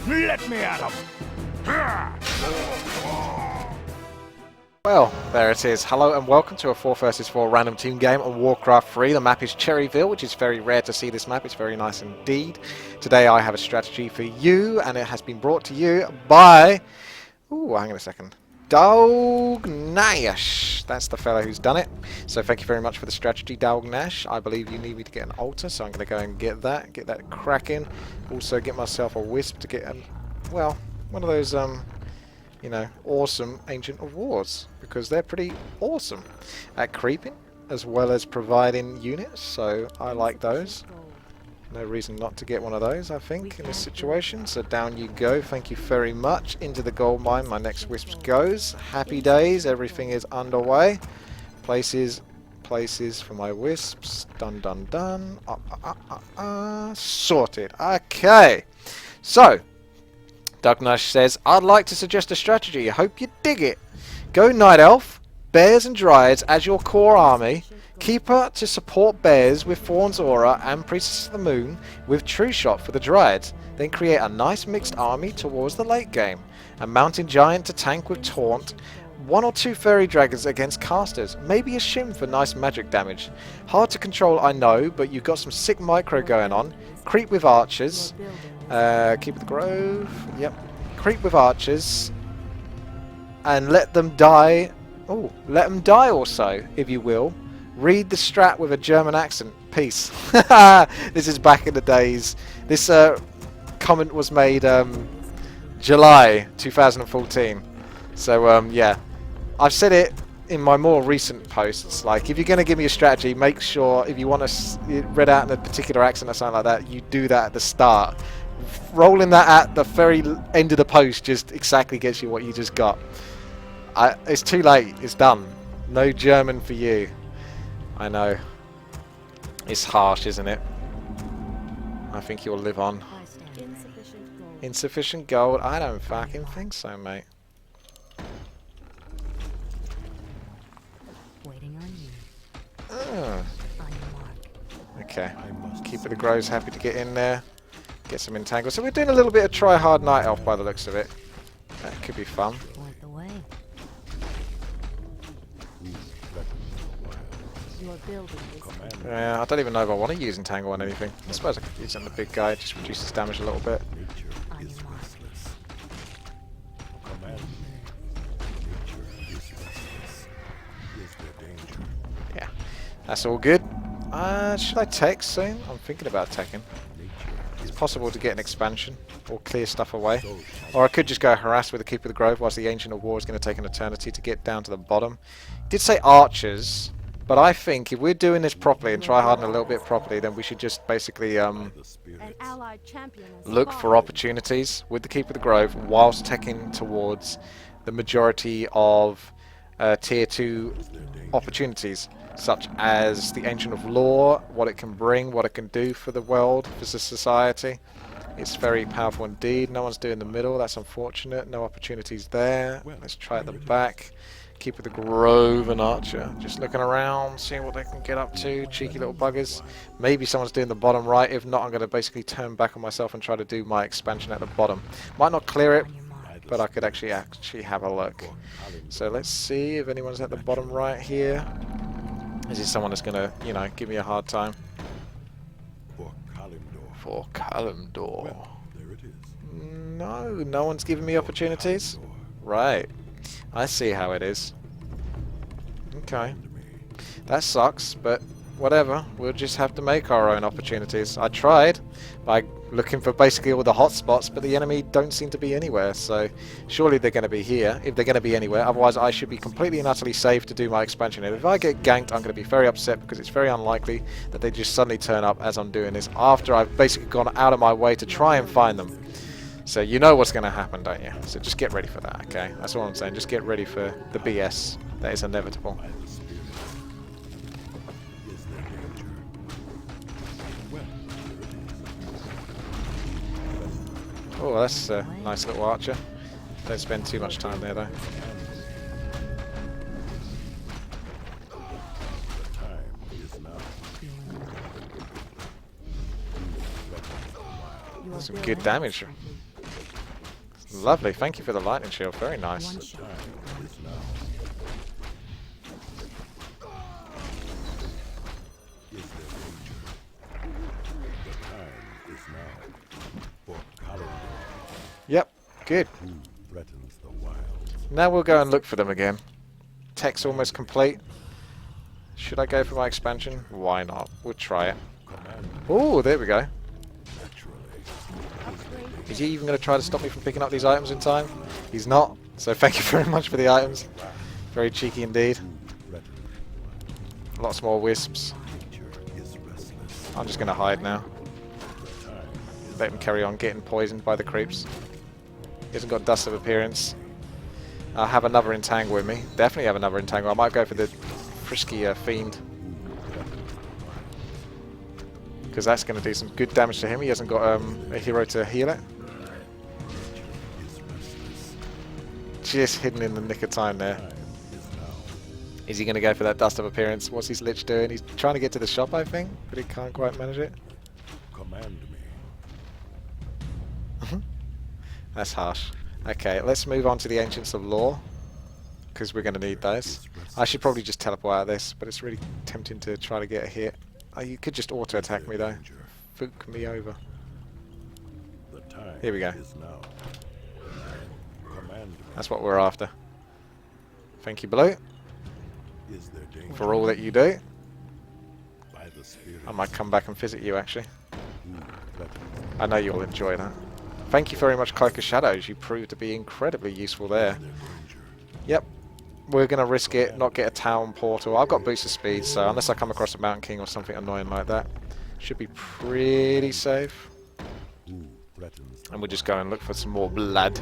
Let me at him! Well, there it is. Hello and welcome to a 4 vs 4 random team game on Warcraft 3. The map is Cherryville, which is very rare to see this map. It's very nice indeed. Today I have a strategy for you, and it has been brought to you by... Ooh, hang on a second. Dognash. That's the fellow who's done it. So thank you very much for the strategy, Dognash. I believe you need me to get an altar, so I'm going to go and get that cracking. Also get myself a wisp to get, well, one of those, you know, awesome Ancient of Wars, because they're pretty awesome at creeping as well as providing units, so I like those. No reason not to get one of those, I think, in this situation. So down you go, thank you very much. Into the gold mine, my next wisp goes. Happy days, everything is underway. Places for my wisps. Done, done, done. Sorted. Okay. So, Dugnash says, I'd like to suggest a strategy. I hope you dig it. Go Night Elf, Bears and Dryads as your core army. Keeper to support Bears with Fawn's Aura and Priestess of the Moon with True Shot for the Dryads. Then create a nice mixed army towards the late game. A Mountain Giant to tank with Taunt. 1 or 2 Fairy Dragons against casters. Maybe a Shim for nice magic damage. Hard to control, I know, but you've got some sick micro going on. Creep with Archers. Keep with the Grove. Yep. Creep with Archers. And let them die. Oh, let them die also, if you will. Read the strat with a German accent. Peace. This is back in the days. This comment was made July 2014. So yeah, I've said it in my more recent posts. Like, if you're going to give me a strategy, make sure if you want to read out in a particular accent or something like that, you do that at the start. Rolling that at the very end of the post just exactly gets you what you just got. It's too late. It's done. No German for you. I know. It's harsh, isn't it? I think you'll live on. Insufficient gold? I don't fucking think so, mate. Okay. Keeper the Grove's happy to get in there. Get some entangles. So we're doing a little bit of try hard Night Elf by the looks of it. That could be fun. Yeah, I don't even know if I want to use entangle on anything. I suppose I could use it on the big guy. It just reduces damage a little bit. Yeah, that's all good. Should I tech soon? I'm thinking about teching. It's possible to get an expansion or clear stuff away. Or I could just go harass with the Keeper of the Grove whilst the Ancient of War is going to take an eternity to get down to the bottom. It did say archers, but I think if we're doing this properly and try hard a little bit properly, then we should just basically look for opportunities with the Keeper of the Grove whilst teching towards the majority of tier 2 opportunities, such as the Ancient of Law, what it can bring, what it can do for the world, for the society. It's very powerful indeed. No one's doing the middle, that's unfortunate. No opportunities there. Let's try at the back. Keep with the Grove and Archer. Just looking around, seeing what they can get up to. Cheeky little buggers. Maybe someone's doing the bottom right. If not, I'm going to basically turn back on myself and try to do my expansion at the bottom. Might not clear it, but I could actually have a look. So let's see if anyone's at the bottom right here. Is this someone that's going to, you know, give me a hard time? For Kalimdor. No one's giving me opportunities. Right. I see how it is. Okay. That sucks, but whatever. We'll just have to make our own opportunities. I tried by looking for basically all the hot spots, but the enemy don't seem to be anywhere, so surely they're going to be here, if they're going to be anywhere. Otherwise I should be completely and utterly safe to do my expansion. And if I get ganked, I'm going to be very upset, because it's very unlikely that they just suddenly turn up as I'm doing this, after I've basically gone out of my way to try and find them. So you know what's going to happen, don't you? So just get ready for that, okay? That's all I'm saying. Just get ready for the BS that is inevitable. Oh, that's a nice little archer. Don't spend too much time there, though. Some good damage. Lovely, thank you for the lightning shield, very nice. One shot. Yep, good. Now we'll go and look for them again. Tech's almost complete. Should I go for my expansion? Why not? We'll try it. Oh, there we go. Is he even going to try to stop me from picking up these items in time? He's not. So thank you very much for the items. Very cheeky indeed. Lots more wisps. I'm just going to hide now. Let him carry on getting poisoned by the creeps. He hasn't got dust of appearance. I'll have another entangle with me. Definitely have another entangle. I might go for the frisky fiend. Because that's going to do some good damage to him. He hasn't got a hero to heal it. Just hidden in the nick of time there. Is he going to go for that dust of appearance? What's his lich doing? He's trying to get to the shop, I think, but he can't quite manage it. Command me. That's harsh. Okay, let's move on to the Ancients of Law, because we're going to need those. I should probably just teleport out of this, but it's really tempting to try to get a hit. Oh, you could just auto-attack me though. Fook me over. Here we go. That's what we're after. Thank you, Blue, for all that you do. I might come back and visit you, actually. I know you'll enjoy that. Thank you very much, Cloak of Shadows. You proved to be incredibly useful there. Yep. We're going to risk it, not get a town portal. I've got boost of speed, so unless I come across a Mountain King or something annoying like that, should be pretty safe. And we'll just go and look for some more blood.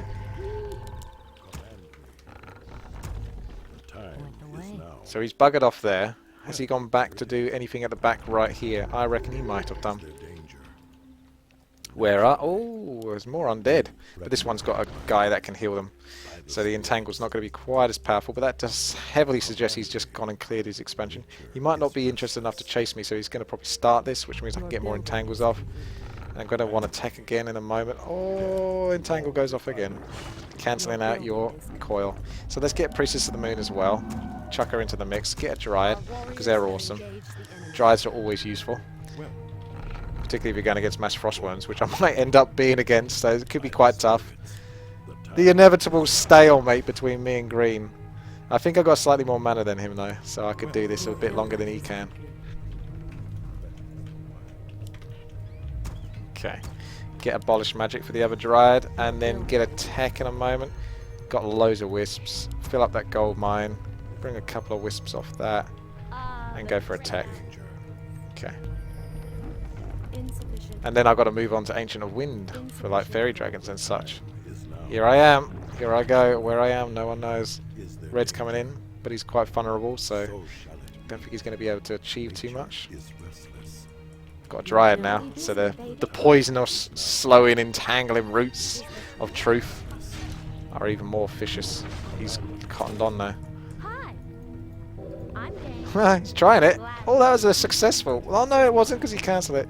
So he's buggered off there. Has he gone back to do anything at the back right here? I reckon he might have done. Where are... Oh, there's more undead. But this one's got a guy that can heal them. So the entangle's not going to be quite as powerful. But that does heavily suggest he's just gone and cleared his expansion. He might not be interested enough to chase me, so he's going to probably start this, which means I can get more entangles off. And I'm going to want to tech again in a moment. Oh, entangle goes off again. Cancelling out your coil. So let's get Priestess of the Moon as well. Chuck her into the mix. Get a Dryad, because they're awesome. Dryads are always useful. Particularly if you're going against mass frostworms, which I might end up being against, so it could be quite tough. The inevitable stalemate between me and Green. I think I've got slightly more mana than him though, so I could do this a bit longer than he can. Okay. Get Abolish Magic for the other Dryad, and then get a tech in a moment. Got loads of wisps. Fill up that gold mine. Bring a couple of wisps off that. And go for a tech. Okay. And then I've got to move on to Ancient of Wind for like fairy dragons and such. Here I am. Here I go. Where I am, no one knows. Red's coming in, but he's quite vulnerable, so don't think he's going to be able to achieve too much. Got a Dryad now, so the poisonous, slowing, entangling roots of truth are even more vicious. He's cottoned on now. He's trying it. Oh, that was a successful. Oh no, it wasn't, because he cancelled it.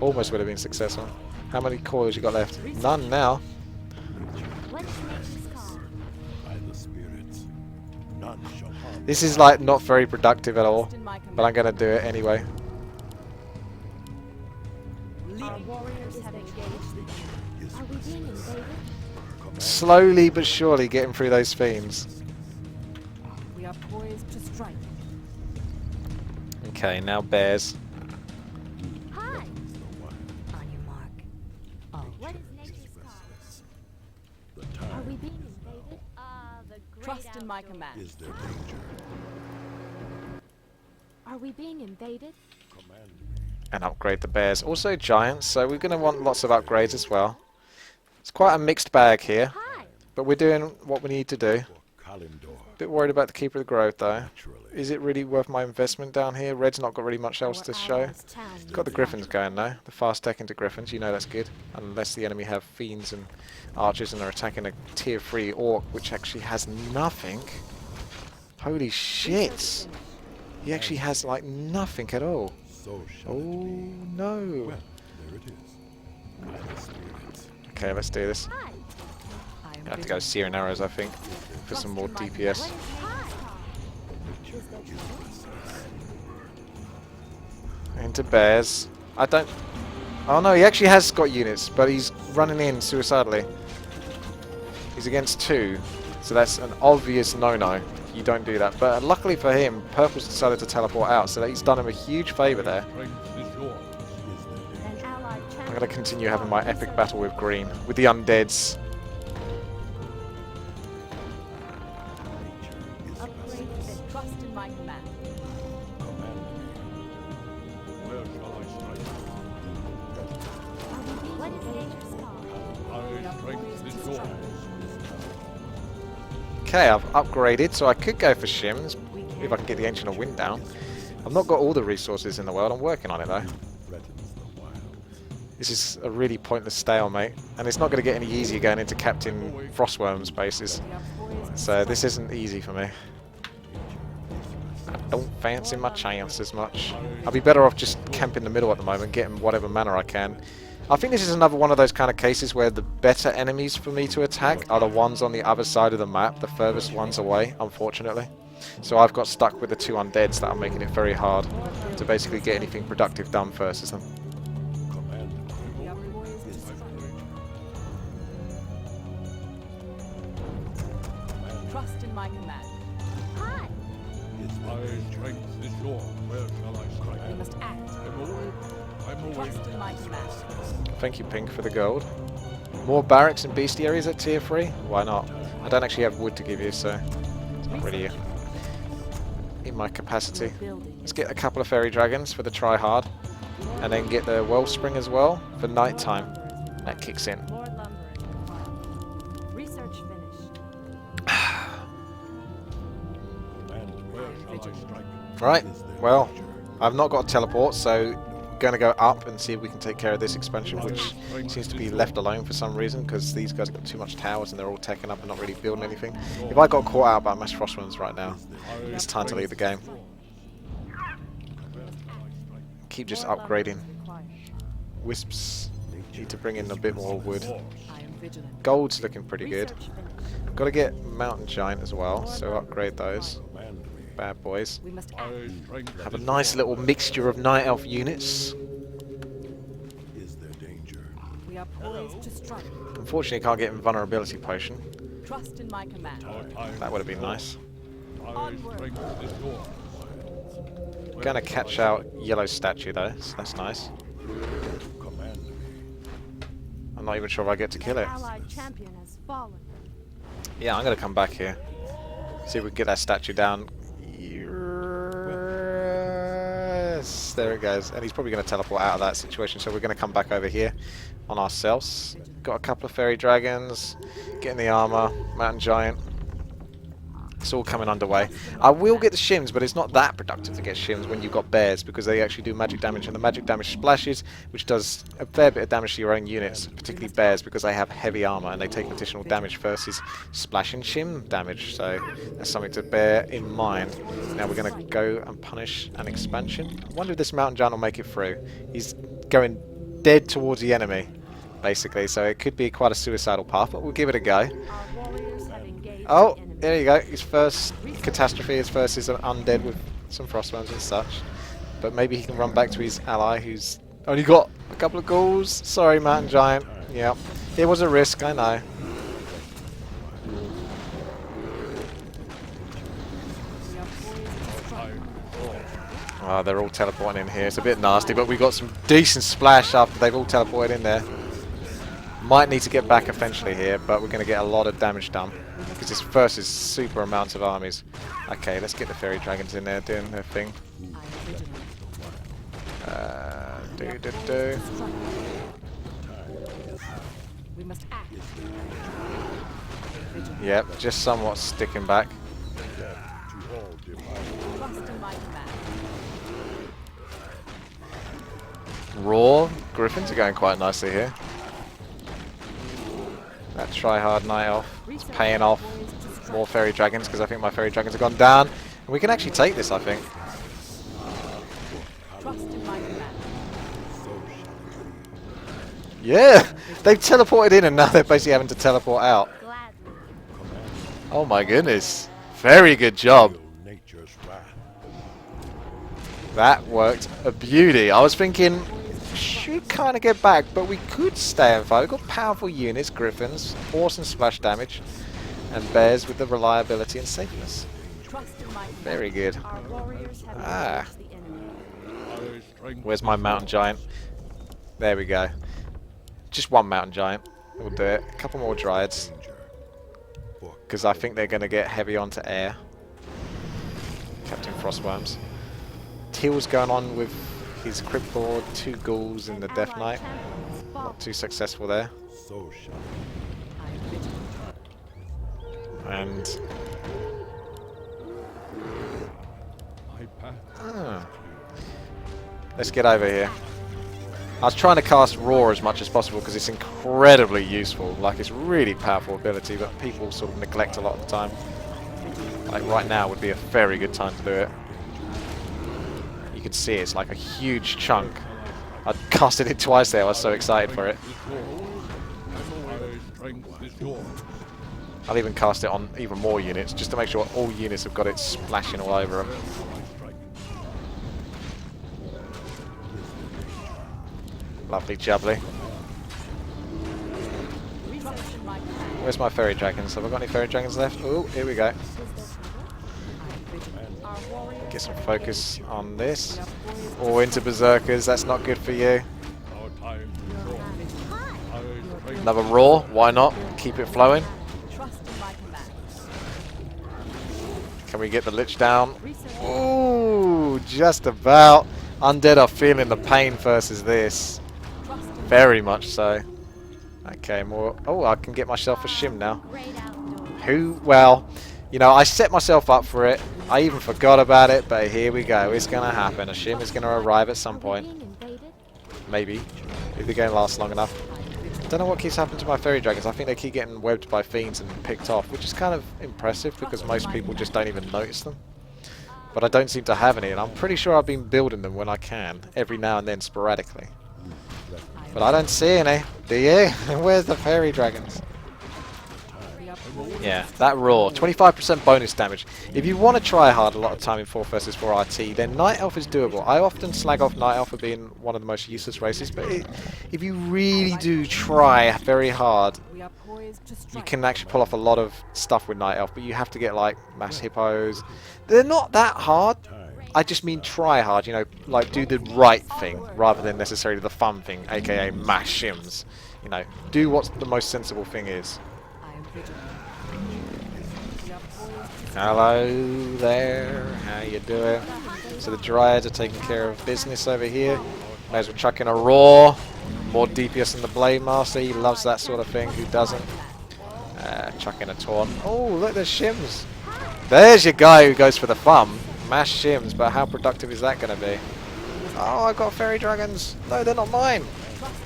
Almost would have been successful. How many coils you got left? None now. This is like not very productive at all, but I'm gonna do it anyway. Slowly but surely getting through those fiends. We are poised to strike. Okay, now bears. Trust in my command. Is there danger? Are we being invaded? Command And upgrade the bears. Also giants, so we're going to want lots of upgrades as well. It's quite a mixed bag here, but we're doing what we need to do. Bit worried about the Keeper of the Grove though. Is it really worth my investment down here? Red's not got really much else to show. It's got the Griffins going though. The fast tech into Griffins, you know that's good. Unless the enemy have Fiends and Archers and are attacking a tier 3 Orc, which actually has nothing. Holy shit! He actually has like nothing at all. Oh no! Okay, let's do this. I have to go sear and arrows, I think, for some more DPS. Into bears. I don't... Oh no, he actually has got units, but he's running in suicidally. He's against 2, so that's an obvious no-no. You don't do that. But luckily for him, Purple's decided to teleport out, so that he's done him a huge favour there. I'm going to continue having my epic battle with Green, with the undeads. Trust in my command. Where shall I strike? What is dangerous call? Our strength is yours. Okay, I've upgraded, so I could go for shims, if I can get the Ancient of Wind down. I've not got all the resources in the world, I'm working on it though. This is a really pointless stalemate, and it's not going to get any easier going into Captain Frostworm's bases. So this isn't easy for me. I don't fancy my chances much. I'll be better off just camping in the middle at the moment, getting whatever mana I can. I think this is another one of those kind of cases where the better enemies for me to attack are the ones on the other side of the map, the furthest ones away, unfortunately. So I've got stuck with the 2 undeads that are making it very hard to basically get anything productive done versus them. Trust in my command. Hi. Our strength is yours. Where shall I strike? We must act. I'm away. Trust in my command. Thank you, Pink, for the gold. More barracks and bestiaries at tier 3? Why not? I don't actually have wood to give you, so it's not really in my capacity. Let's get a couple of fairy dragons for the try hard, and then get the wellspring as well for night time. That kicks in. More lumbering. Research finished. And where shall I strike? Right, well, I've not got a teleport, so going to go up and see if we can take care of this expansion, which seems to be left alone for some reason, because these guys have got too much towers and they're all taken up and not really building anything. If I got caught out by mass frostworms right now, it's time to leave the game. Keep just upgrading. Wisps need to bring in a bit more wood. I am vigilant. Gold's looking pretty good. Research finished. Got to get Mountain Giant as well, so upgrade those Command me. bad boys. We must act. Our strength Have a is nice little mixture of Night Elf units. Is there danger? We are poised to strike. Unfortunately, can't get Invulnerability Potion. Trust in my command. Our time That would have been nice. Our strength is yours. Gonna catch out Yellow Statue though, so that's nice. Command me. I'm not even sure if I get to kill it. Allied champion has fallen. Yeah, I'm gonna come back here. See if we can get that statue down. Yes, there it goes. And he's probably gonna teleport out of that situation, so we're gonna come back over here on ourselves. Got a couple of fairy dragons, getting the armor, Mountain Giant. It's all coming underway. I will get the shims, but it's not that productive to get shims when you've got bears, because they actually do magic damage, and the magic damage splashes, which does a fair bit of damage to your own units, particularly bears, because they have heavy armor and they take additional damage versus splash and shim damage. So that's something to bear in mind. Now we're going to go and punish an expansion. I wonder if this Mountain Giant will make it through. He's going dead towards the enemy, basically, so it could be quite a suicidal path, but we'll give it a go. Our warriors have engaged Oh, the enemy. there you go. His first catastrophe, his first is an undead with some frostworms and such. But maybe he can run back to his ally who's only got a couple of ghouls. Sorry, Mountain Giant. Yeah, it was a risk, I know. Oh, they're all teleporting in here. It's a bit nasty, but we got some decent splash after they've all teleported in there. Might need to get back eventually here, but we're going to get a lot of damage done. Because this first is super amounts of armies. Okay, let's get the fairy dragons in there doing their thing. Do. We must act. Yep, just somewhat sticking back. Trust in my command. Raw griffins are going quite nicely here. That try-hard Night Elf is paying off. More fairy dragons, because I think my fairy dragons have gone down. And we can actually take this, I think. Trust in my command. Yeah! They've teleported in and now they're basically having to teleport out. Gladly. Oh my goodness. Very good job. Feel nature's wrath. That worked a beauty. I was thinking, should kind of get back, but we could stay and fight. We've got powerful units, griffins, awesome splash damage, and bears with the reliability and safeness. Trust in my command. Very good. Our warriors have Ah. engaged the enemy. I strength Where's my mountain giant? There we go. Just one mountain giant. We'll do it. A couple more dryads. danger. Because I think they're going to get heavy onto air. Captain Frostworms. Teal's going on with his crypt board, 2 ghouls in the An Death allied Knight. champion has fallen. Not too successful there. So shall I am vigilant. And my path. ah, let's get over here. I was trying to cast Roar as much as possible because it's incredibly useful. Like, it's really powerful ability, but people sort of neglect a lot of the time. Like right now would be a very good time to do it. You can see it's like a huge chunk. I casted it twice there. I was so excited for it. My strength is yours. I'll even cast it on even more units just to make sure all units have got it splashing all over them. My strength. Lovely jubbly. Trust in my command. Where's my fairy dragons? Have I got any fairy dragons left? Oh, here we go. Is there trouble? I am vigilant. Our warriors Get some have focus engaged on this. We are poised to Or into berserkers. That's not good for you. Our time is short. Hi. I strength. Another roar. Why not? Keep it flowing. trust in my command. Can we get the lich down? Research. Ooh, just about. Undead are feeling the pain versus this. Trust in Very much so. Okay, more. Oh, I can get myself a shim now. Great outdoors. Who? Well, you know, I set myself up for it. I even forgot about it, but here we go. It's going to happen. A shim is going to arrive at some Are we point. being invaded? Maybe. If the game lasts long enough. Don't know what keeps happening to my fairy dragons. I think they keep getting webbed by fiends and picked off, which is kind of impressive because most people just don't even notice them. But I don't seem to have any, and I'm pretty sure I've been building them when I can, every now and then sporadically. But I don't see any. Do you? Where's the fairy dragons? We are poised. Yeah, that roar. 25% bonus damage. If you want to try hard a lot of time in 4 vs 4 RT, then Night Elf is doable. I often slag off Night Elf for being one of the most useless races, but if you really do try very hard, We are poised to strike. you can actually pull off a lot of stuff with Night Elf, but you have to get like mass hippos. They're not that hard. I just mean try hard, you know, like do the right thing rather than necessarily the fun thing, aka mass shims. You know, do what the most sensible thing is. I am vigilant. We are poised to Hello there, how you doing? So the Dryads are taking care of business over here. May as well chuck in a roar. More DPS than the Blade Master, he loves that sort of thing, who doesn't? Chuck in a taunt. Oh, look, there's shims. There's your guy who goes for the fun. Mass shims, but how productive is that going to be? Oh, I got fairy dragons. No, they're not mine.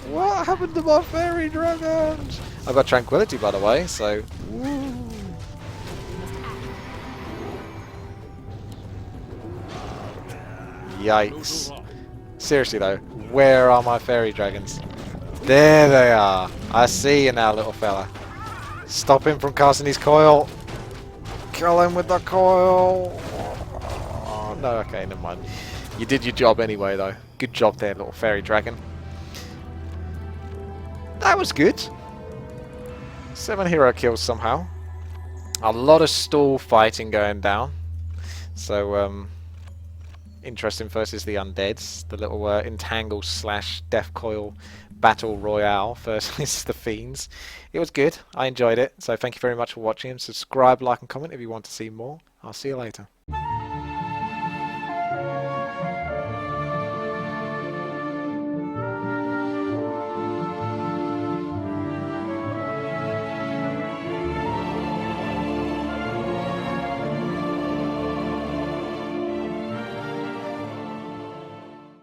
What happened to my fairy dragons? I've got tranquility, by the way, so... Woo. Yikes. Seriously though, where are my fairy dragons? There they are. I see you now, little fella. Stop him from casting his coil. Kill him with the coil. Oh, no, okay, never mind. You did your job anyway, though. Good job there, little fairy dragon. That was good. 7 hero kills somehow. A lot of stall fighting going down. So, interesting versus the undeads. The little entangle / death coil battle royale versus the fiends. It was good. I enjoyed it. So thank you very much for watching. Subscribe, like and comment if you want to see more. I'll see you later.